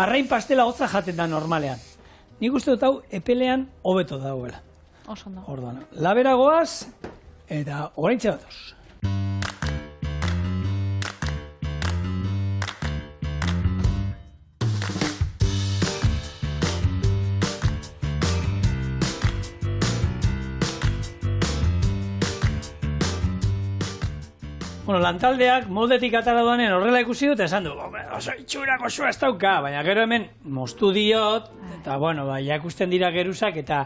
Speaker 1: arrain pastela hotza jaten da normalean. Nik uste dut hau, epelean hobeto dagoela.
Speaker 2: Osondo.
Speaker 1: Orduan, labera goaz, eta oraintxe datoz. Bueno, lantaldeak moldetik atara duanen horrela ikusi dut, esan du, oso itxurako zua ez dauka, baina gero hemen moztu diot, eta bueno, ikusten dira geruzak, eta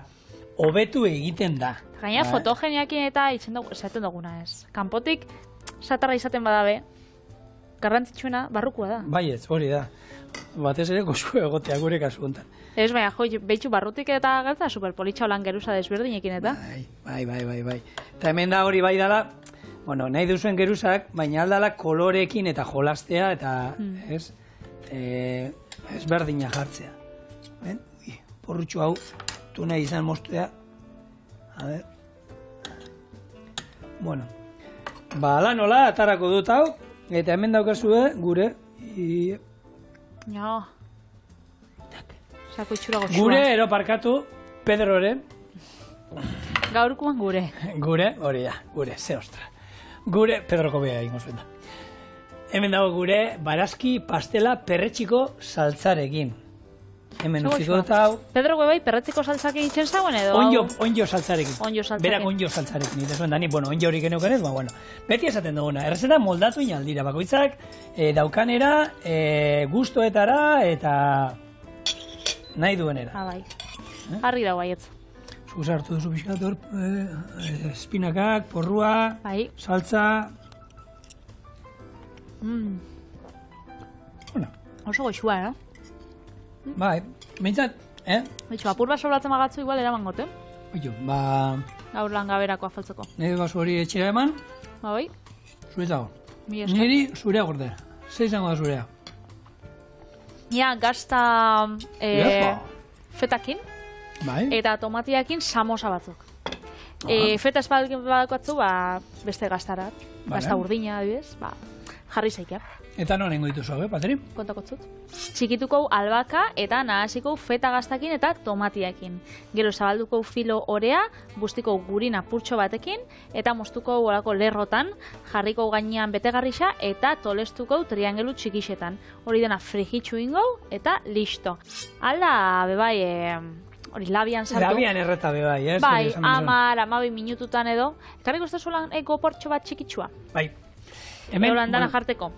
Speaker 1: hobetu egiten da.
Speaker 2: Gaina fotogeniakin eta izaten duguna ez. Kanpotik satarra izaten badabe, garrantzitsuena barrukua da.
Speaker 1: Bai ez, hori da. Batez ere goxua egotea gure kasu honetan.
Speaker 2: Ez, baina behitxu barrutik eta gertza superpolitxa holan geruza desberdinekin eta.
Speaker 1: Bai. Eta hemen da hori bai dala, bueno, nahi duzuen geruzak, baina aldala kolorekin eta jolastea, eta ez berdina jartzea. Porrutxo hau, tu nahi izan moztea. A ver. Bueno, lan hola, atarako dut hau, eta hemen daukazue gure.
Speaker 2: Ja. Sako itxura goxua.
Speaker 1: Gure eroparkatu, Pedroren.
Speaker 2: Gaurkuan gure.
Speaker 1: Gure, hori da, gure, ze ostra. Gure, Pedroko bea egingo zuen da. Hemen dago gure barazki pastela perretxiko saltzarekin. Hemen utziko dut hau.
Speaker 2: Pedro bai perretxiko saltzarekin itxen zauen edo?
Speaker 1: Onjo saltzarekin. Berak onjo saltzarekin. Eta zuen dani, onjo horik geneuken ez, bueno. Beti esaten duguna, errezeta moldatu inaldira. Bakoitzak daukanera, gustoetara eta nahi duenera.
Speaker 2: Bai, harri dago baietz.
Speaker 1: Zuz hartu duzu pixkator, espinakak, porrua, saltza.
Speaker 2: Oso goxua,
Speaker 1: Bai, behintzat,
Speaker 2: Betxo, apur bat sobratzen magatzu igual eraman gote.
Speaker 1: Oio,
Speaker 2: gaur lan gaberako afaltzeko.
Speaker 1: Nire gazu hori etxera eman.
Speaker 2: Bai.
Speaker 1: Zuretzago. Niri zurea gordea. Zer izango da zurea?
Speaker 2: Ja, gazta fetakin.
Speaker 1: Bai.
Speaker 2: Eta tomatiakin samosa batzuk. Feta espalkin badakatzu, beste gaztarat. Gazta urdina, adibidez, jarri zaikea.
Speaker 1: Eta noren goituzu, Patri?
Speaker 2: Kontakotzut. Txikituko albaka eta nahasiko feta gaztakin eta tomatiakin. Gero zabalduko filo orea, bustiko gurin apurtxo batekin, eta moztuko olako lerrotan, jarriko gainean betegarrixa eta tolestuko triangelu txikixetan. Hori dena frigitxu ingo eta listo. Hala, bebai, hori labian sartu.
Speaker 1: Labian erreta bebai, ez?
Speaker 2: Bai, 10-12 minututan edo. Ekarriko ez da zuelan goportxo bat txikitsua.
Speaker 1: Bai.
Speaker 2: Hemen, dana jarteko.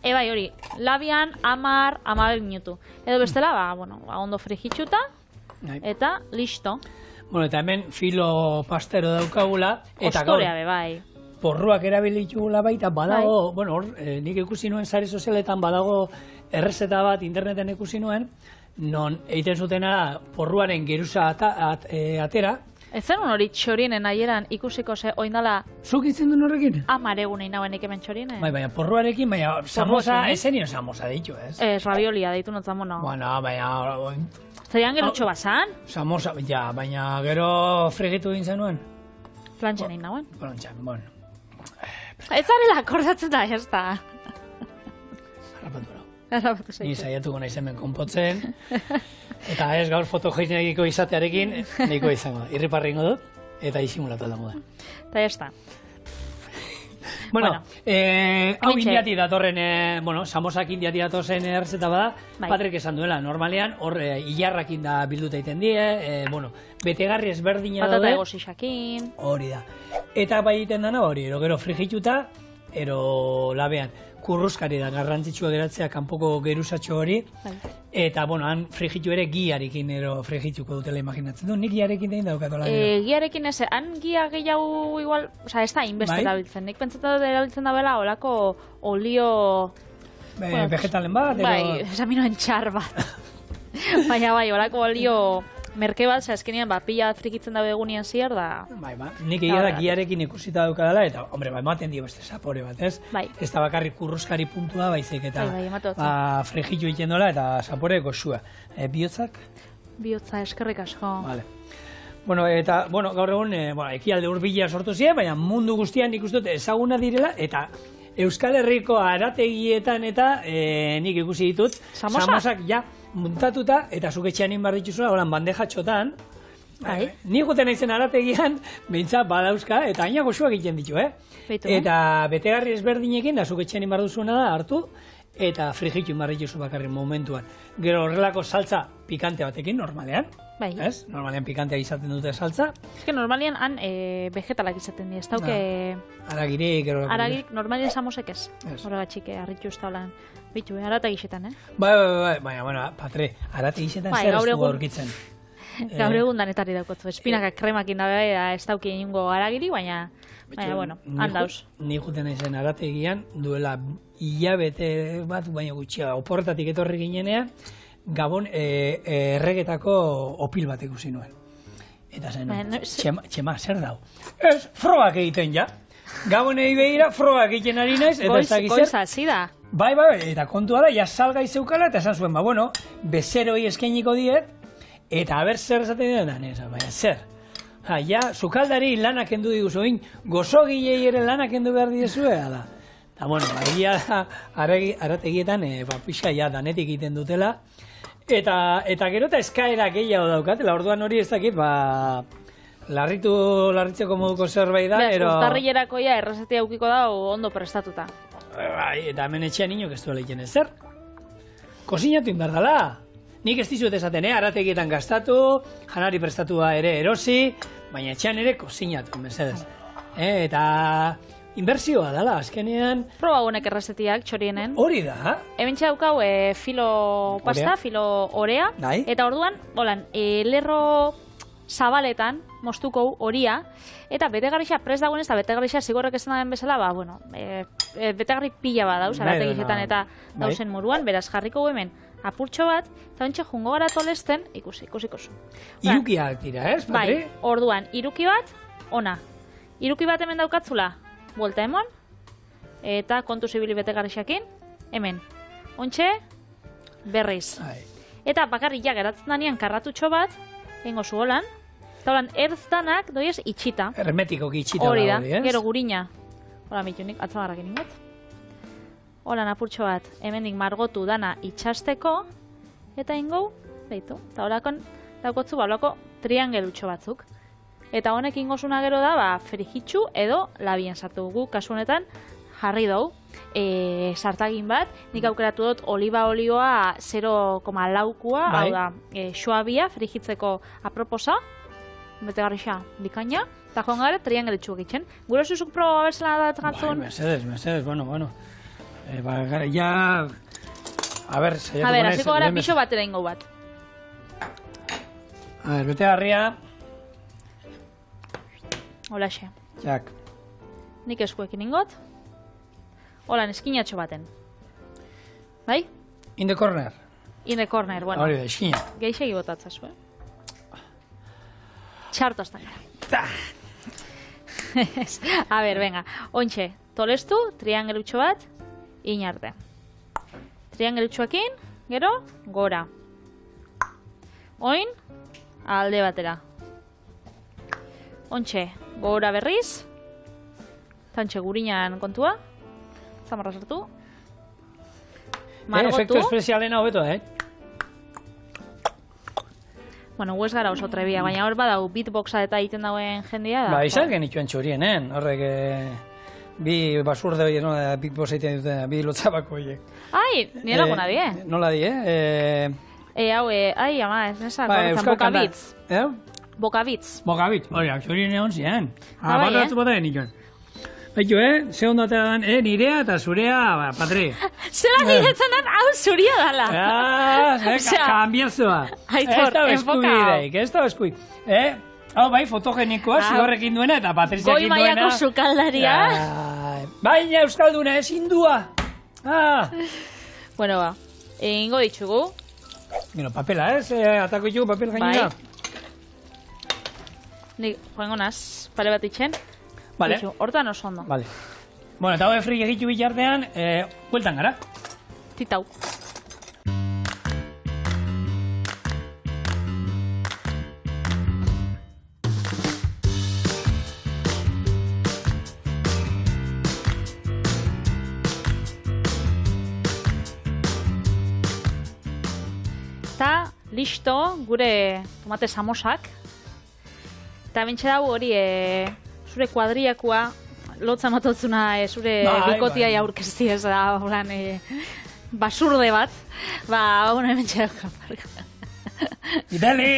Speaker 2: Bai, hori, labian 10-12 minutu. Edo bestela, ondo frigitxuta, eta listo.
Speaker 1: Bueno, eta hemen filo pastero daukagula. Eta
Speaker 2: Ostorea be, bai.
Speaker 1: Porruak erabilitugula baita, badago, nik ikusi nuen sare sozialetan badago errezeta bat interneten ikusi nuen, non egiten zutena porruaren geruza atera.
Speaker 2: Ez zen hori txorienen aieran ikusiko ze oindala...
Speaker 1: Zuk itzen duen horrekin?
Speaker 2: 10 egun egin nauen ikemen txorienen.
Speaker 1: Baina porruarekin, baina samosa, ezenio samosa deitu, ez?
Speaker 2: Ez, rabiolia deitu notzamono.
Speaker 1: Bueno, baina...
Speaker 2: Zerian gerutxo bazan?
Speaker 1: Samosa, ja, baina gero frigitu egin zenuen?
Speaker 2: Plantxan egin nauen.
Speaker 1: Plantxan, bueno.
Speaker 2: Ez zarela akordatzen da, ez da.
Speaker 1: Harrapatu no.
Speaker 2: Harrapatu zaitu.
Speaker 1: Ni saiatuko naiz hemen konpotzen. Eta ez gaur fotogeniko izatearekin, nahiko izango da. Irriparri ingo dut, eta isimulatu aldango da.
Speaker 2: Eta ez da.
Speaker 1: Bueno, hau indiati datorren, samosak indiati datorren errezeta bada, Patrik esan duela, normalean, hor hilarrakin da bilduta egiten die, betegarri ezberdina daude.
Speaker 2: Patata egosixakin.
Speaker 1: Hori da. Eta bai egiten dana hori, gero frigituta, labean. Kurruskari da garrantzitsua geratzea kanpoko geruzatxo hori. Eta, han frigitu ere giarekin frigituko dutela imaginatzen du. Nik giarekin egin daukatu lan.
Speaker 2: Giarekin ez, han gia gehiago igual, ez da inbeste erabiltzen. Nik pentsatzen dut erabiltzen da bela olako olio...
Speaker 1: Vegetalen bat?
Speaker 2: Bai, esaminoen txar bat. Baina bai, olako olio... Merke bat, azkenean, pila bat frikitzen dabe egunean ziar da...
Speaker 1: Nik egia da giarekin ikusita daukadala, eta, ematen dio beste zapore bat, ez? Ez da bakarrik kurruskari puntua, baizik eta frigitu egiten dola, eta zapore goxua. Bihotzak?
Speaker 2: Bihotza, eskerrik asko.
Speaker 1: Eta, gaur egun, ekialde hurbila sortu ziren, baina mundu guztian nik uste dut ezaguna direla, eta Euskal Herriko arategietan eta nik ikusi ditut, samosak ja muntatuta, eta zuk etxean inbar dituzula, holan bandejatxotan, nik guten naizen arategian, behintzat badauzka, eta aina goxuak egiten ditu, Eta betegarri ezberdinekin, da zuk etxean inbar duzuna da, hartu, eta frigitu inbar dituzu bakarrik momentuan. Gero horrelako saltza pikante batekin, normalean, ez? Normalean pikantea izaten dute saltza.
Speaker 2: Ez que normalean han vegetalak izaten dira, ez dauke...
Speaker 1: Aragirik,
Speaker 2: Aragirik, normalean samosek ez. Horregatxik, harritxu usta holan. Bitu, arata gizetan,
Speaker 1: Baina, Patre, arata gizetan zer ez du aurkitzen.
Speaker 2: Gaur egun danetari daukotzu, espinakak kremakin dabe, ez dauki ingo aragiri, baina, handauz.
Speaker 1: Ni juten naizen arategian, duela hilabete bat, baina gutxia, oporretatik etorri ginenean, Gabon erregetako opil bat ikusi nuen. Eta zen, txema, zer dau? Ez, frogak egiten ja. Gabonei behira, frogak egiten ari naiz, eta ez dakiz zer.
Speaker 2: Goiz hasi da.
Speaker 1: Bai, eta kontua da, ja salgai zeukala, eta esan zuen, bezeroi eskainiko diet, eta haber zer esaten dira, baina zer. Sukaldari lanak endu diguzuin, gozogilei ere lanak endu behar dizue, da. Eta, arategietan, pixka danetik egiten dutela, eta gero eta eskaera gehiago daukatela, orduan hori ez dakit, larritzeko moduko zerbait da,
Speaker 2: Uztarrilerako errezetea aukiko da ondo prestatuta.
Speaker 1: Eta hemen etxean inok ez duela egiten ezer. Kozinatu inberdala. Nik ez dizuet esaten, arategietan gastatu, janari prestatua ere erosi, baina etxean ere kozinatu, mesedez. Eta inbertsioa dala, azkenean...
Speaker 2: Proba honek errezetiak, txorienen.
Speaker 1: Hori da.
Speaker 2: Hemen daukau filo pasta, filo orea, eta orduan, lerro zabaletan, moztuko horia, eta betegarrixa prest dagoen ez da betegarrixa zigorrek esan daben bezala, betegarri pila bat dauz, arategizetan eta dauzen moruan, beraz jarriko hemen apurtxo bat, eta ontsa jungo gara tolesten, ikusiko zu.
Speaker 1: Irukiak dira, ez, Patri?
Speaker 2: Bai, orduan, iruki bat, ona. Iruki bat hemen daukatzula, buelta emon, eta kontu zibili betegarrixakin, hemen. Ontxe, berriz. Eta bakarrik ja geratzen danean karratutxo bat, egingo zu holan, eta holan erzdanak doiez itxita.
Speaker 1: Hermetikoki itxita da
Speaker 2: hori, ez? Gero gurina. Hola, mitunik, atzagarrak eningot. Holan apurtxo bat, hemendik margotu dana itxasteko, eta ingou, behitu. Eta horakon, daukotzu baloko triangelutxo batzuk. Eta honek ingozuna gero da, frigitxu edo labien sartu gu, kasu honetan, jarri dugu. Sartagin bat, nik aukeratu dut oliba olioa 0,4koa, hau da, suabia, frigitzeko aproposa, betegarrixa bikaina, eta joan gara triangelitxu egiten. Gure zuzuk proba berzela da gantzun?
Speaker 1: Mesedez, bueno. Ja... A ber, saiatuko
Speaker 2: A ber,
Speaker 1: naiz,
Speaker 2: hasiko gara
Speaker 1: lehen
Speaker 2: pixo batera ingo bat.
Speaker 1: A ber, bete garria.
Speaker 2: Holaxe.
Speaker 1: Jak.
Speaker 2: Nik eskuekin ingot. Holan, eskinatxo baten. Bai?
Speaker 1: In the corner.
Speaker 2: In the corner, bueno.
Speaker 1: Hori da, eskina.
Speaker 2: Geixegi botatzazu, Txarto aztan gara.
Speaker 1: Ta!
Speaker 2: A ber, venga. Ontxe, tolestu, triangelutxo bat, inarte. Triangelutxoakin, gero, gora. Oin, alde batera. Ontxe, gora berriz. Tantxe gurinan kontua. Zamarra sartu. Margotu.
Speaker 1: Efektu espezialena hobeto,
Speaker 2: Bueno, hues gara oso trebia, baina hor badau beatboxa eta egiten dauen jendia da.
Speaker 1: Ba, izan genituen txorienen, horrek bi basurde horiek nola beatbox egiten duten, bi lotzabako horiek.
Speaker 2: Ai, nire laguna die.
Speaker 1: Nola die,
Speaker 2: Hau, ai, ama, ez nesa,
Speaker 1: Ba, euskal
Speaker 2: bokabitz.
Speaker 1: Bokabitz,
Speaker 2: Bokabitz.
Speaker 1: horiak, txorien egon ziren.
Speaker 2: Ah, bai,
Speaker 1: Batatu bata genituen. Baitu, ze ondo atera dan, nirea eta zurea, patri.
Speaker 2: Zela niretzen den, hau zuria dala. Osea,
Speaker 1: Kambiazua.
Speaker 2: Aitor, enfoka hau.
Speaker 1: Ez da eskui. Hau bai, fotogenikoa, zigorrekin duena eta Patriziakin
Speaker 2: Goi
Speaker 1: duena.
Speaker 2: maiako sukaldaria.
Speaker 1: Baina euskalduna ezin dua.
Speaker 2: Bueno, ba, ingo ditzugu.
Speaker 1: Gero, papela, atako ditugu papel gainera.
Speaker 2: Nik, joango naz, pare bat itxen.
Speaker 1: Vale.
Speaker 2: Hortan oso ondo.
Speaker 1: Vale. Bueno, eta hau frik egitu bitartean, bueltan gara.
Speaker 2: Titau. Eta, listo, gure tomate samosak. Eta bintxe dago hori, zure kuadriakoa, lotza matotzuna zure bikotia aurkezti ez da, holan, basurde bat. Ba, hona hemen txedauka.
Speaker 1: Itali!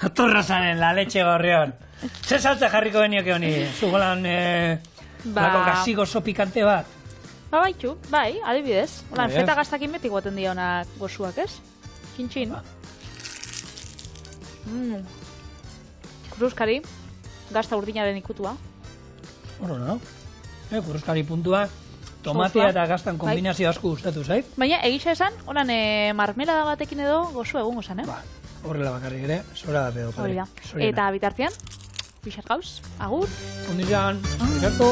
Speaker 1: Atorra zaren, la leche gorrion. Zer saltza jarriko benioke honi? Zugolan, lako gazigo oso pikante bat?
Speaker 2: Ba, baitu, bai, adibidez. Holan,
Speaker 1: Bai,
Speaker 2: feta gaztakin beti guaten dionak gozuak, ez? Txin-txin. Kuruskari, gazta urdinaren ikutua.
Speaker 1: Horro, no? Kuruskari puntua, tomatea eta gaztan kombinazio asko gustatu zait.
Speaker 2: Baina, egisa esan, holan marmelada batekin edo gozu egungo zen,
Speaker 1: Ba, horrela bakarrik ere, zora da pedo,
Speaker 2: Hori da. Eta bitartean, pixar gauz, agur.
Speaker 1: Ondizan, gertu!